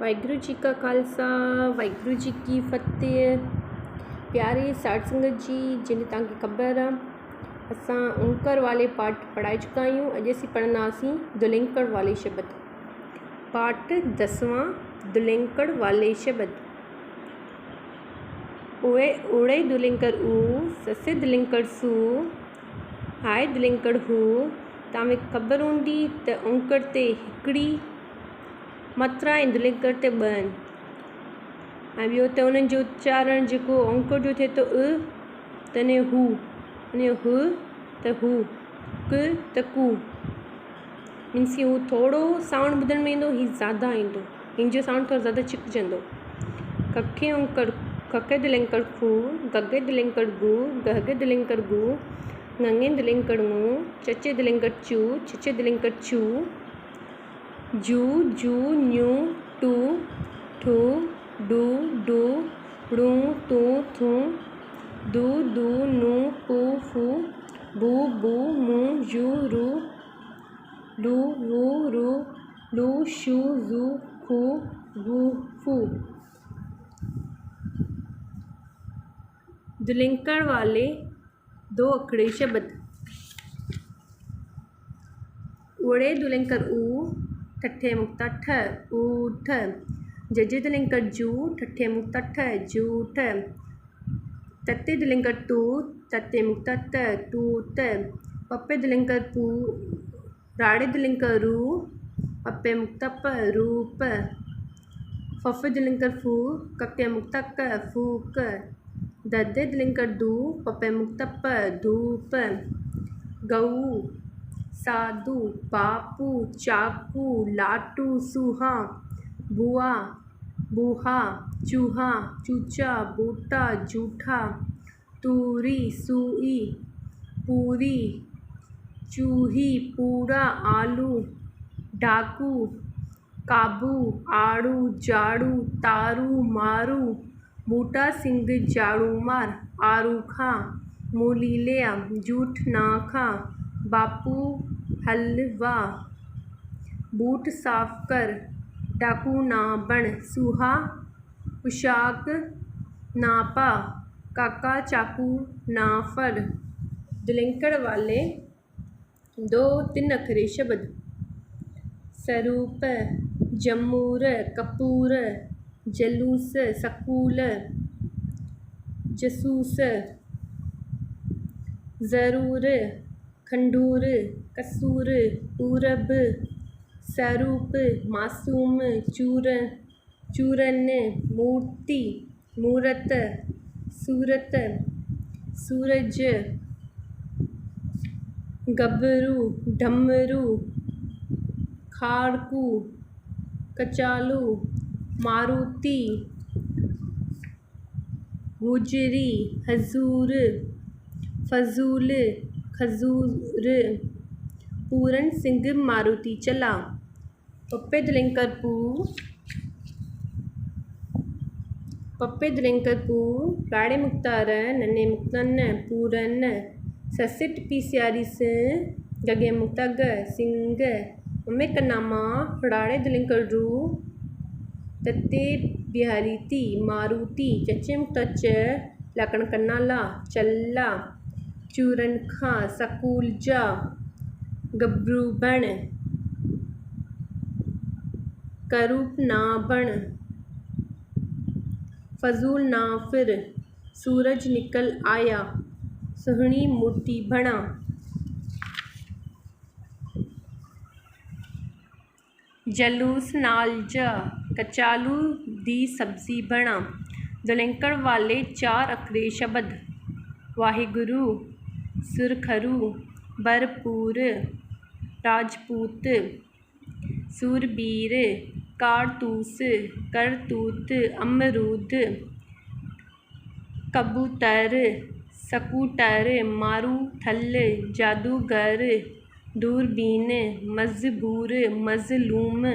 वाहिगुरू जी का खालसा वाहिगुरू जी की फतेह। प्यारे साठ संगत जी, जिन्हें तक खबर है असा ओंकार वाले पाठ पढ़ाई चुका हूँ। अज असी पढ़ना सी दुलिंकड़ वाले शब्द। पाठ 10वां दुलिंकड़ वाले शब्द। ओड़े दुलिंकड़ ऊ, ससे दुलिंकड़ सू, हाय दुलिंकड़ हू। तमें खबर होंदी त ओंकार ते हिकड़ी मात्रा ऐं दुलिंकड़ ते ॿ ॿियो त उन्हनि जो उच्चारण जेको ओंकार जो थिए थो तने हू, अने हु त हू, क त कू। मीन्स कि हू थोरो साउंड ॿुधण में ईंदो, हीउ ज़्यादा ईंदो, हिन जो साउंड थोरो ज़्यादा छिकजंदो। कखे ओंकार कखे दुलिंकड़ खू, गगे दुलिंकड़ गू, गहगे दुलिंकड़ गू, ङङे दुलिंकड़ ङू, चचे दुलिंकड़ चू, छिचे दुलिंकड़ छू, जू, जू, न्यू, टू, ठू, डू, डू, ड़ू, तू, थू, दू, दू, नू, पू, फू, बू, बू, मू, जू, रू, डू, वू, रू, लू, शू, जू, खू, गू, फू। दुलिंकड़ वाले दो अखड़े शब्द। ओड़े दुलिंकड़ ऊ, ठठे मुक्ता ठ, ऊठ। जजे दुलिंकड़ जू, ठठे मुक्ता ठ, जूठ। तत्ते दुलिंकड़ तू, तत्ते मुक्ता त, तूत। पप्पे दुलिंकड़ पू, राड़े दुलिंकड़ रू, पप्पे मुक्ता प, रूप। फफे दुलिंकड़ फू, कक्के मुक्ता क, फूक। दद्दे दुलिंकड़ दू, पप्पे मुक्ता प, धूप। गऊ, साधु, बापू, चाकू, लाटू, सूहा, बुआ, बूहा, चूहा, चूचा, बूटा, जूठा। तूरी, सुई, पूरी, चूही, पूरा, आलू, डाकू, काबू, आड़ू, जाड़ू, तारू, मारू, बूटा सिंह, जाड़ू मार, आरूखा, मूली लिया, जूठ नाखा, बापू हलवा, बूट साफ कर, डाकू ना बन, सूहा पोशाक ना पा, काका चाकू ना फड़। दुलिंकड़ वाले दो तीन अखरे शब्द। स्वरूप, जमूर, कपूर, जलूस, सकूल, जसूस। जरूर, खंडूर, कसूर, पूरब, स्वरूप, मासूम, चूरन, मूर्ति, मूरत, सूरत, सूरज। गबरू, डमरू, खाड़कू, कचालू, मारुति, गुजरी, हजूर, फजूल, खजूर। पूरन सिंह मारुति चला। पप्पे दुलिंकड़ पू, पप्पे दुलिंकड़ पू, राड़े मुक्ता र, नन्हे मुक्ता न, पूरन। ससे टिपी स्यारी स, गगे मुक्ता ग, सिंह। मम्मे कन्ना माँ, राड़े दुलिंकड़ रू, तत्ते बिहारी ती, मारुति। चचे मुक्ता च, लकड़ कन्ना ला, चल्ला। चूरन खा, सकूल जा, गबरू बन, करूप ना बन, फजूल ना फिर, सूरज निकल आया, सुहनी मूर्ति बना। जलूस नाल जा, कचालू दी सब्जी बना। दुलिंकड़ वाले चार अखरे शब्द। वाहिगुरू, सुरखरू, भरपूर, राजपूत, सूरबीर, कारतूस, करतूत, अमरूद, कबूतर, सकूटर, मारूथल, जादूगर, दूरबीन, मजबूर, मजलूम,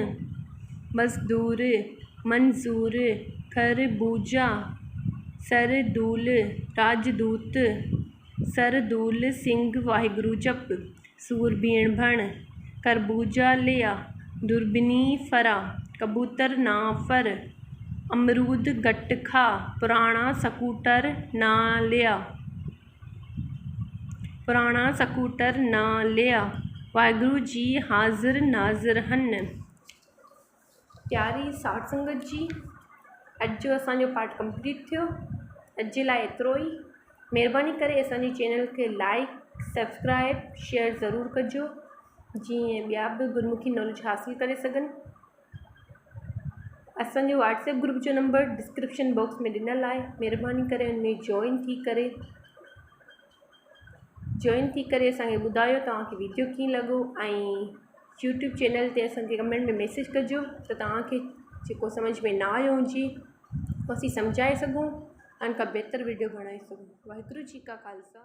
मजदूर, मंजूर, खरबूजा, सरदूल, राजदूत, सरदूल सिंह वाहिगुरू जप। सूरबीन बन, खरबूजा लिया, दुर्बिनी फरा, कबूतर ना फर, अमरूद घट खा, पुराना स्कूटर ना लिया, पुराना स्कूटर ना लिया, वाहिगुरू जी हाज़िर नाज़िर हन। प्यारी साठ संगत जी, अॼु जो असांजो पाठ कंप्लीट थियो। अॼु जे लाइ एतिरो ई। महिरबानी करे असांजे चैनल खे लाइक, सब्सक्राइब, शेयर ज़रूरु कजो, जीअं ॿिया बि गुरमुखी नॉलेज हासिलु करे सघनि। असांजो व्हाट्सएप ग्रुप जो नंबर डिस्क्रिप्शन बॉक्स में ॾिनल आहे। महिरबानी करे उनमें जॉइन थी करे असांखे ॿुधायो तव्हांखे वीडियो कीअं लॻो, ऐं यूट्यूब चैनल ते असांखे कमेंट में मैसेज कजो त तव्हांखे जेको सम्झ में ना आयो हुजे उहो असीं सम्झाए सघूं ऐं का बहितर वीडियो बणाए सघूं। वाहिगुरू जी का खालसा।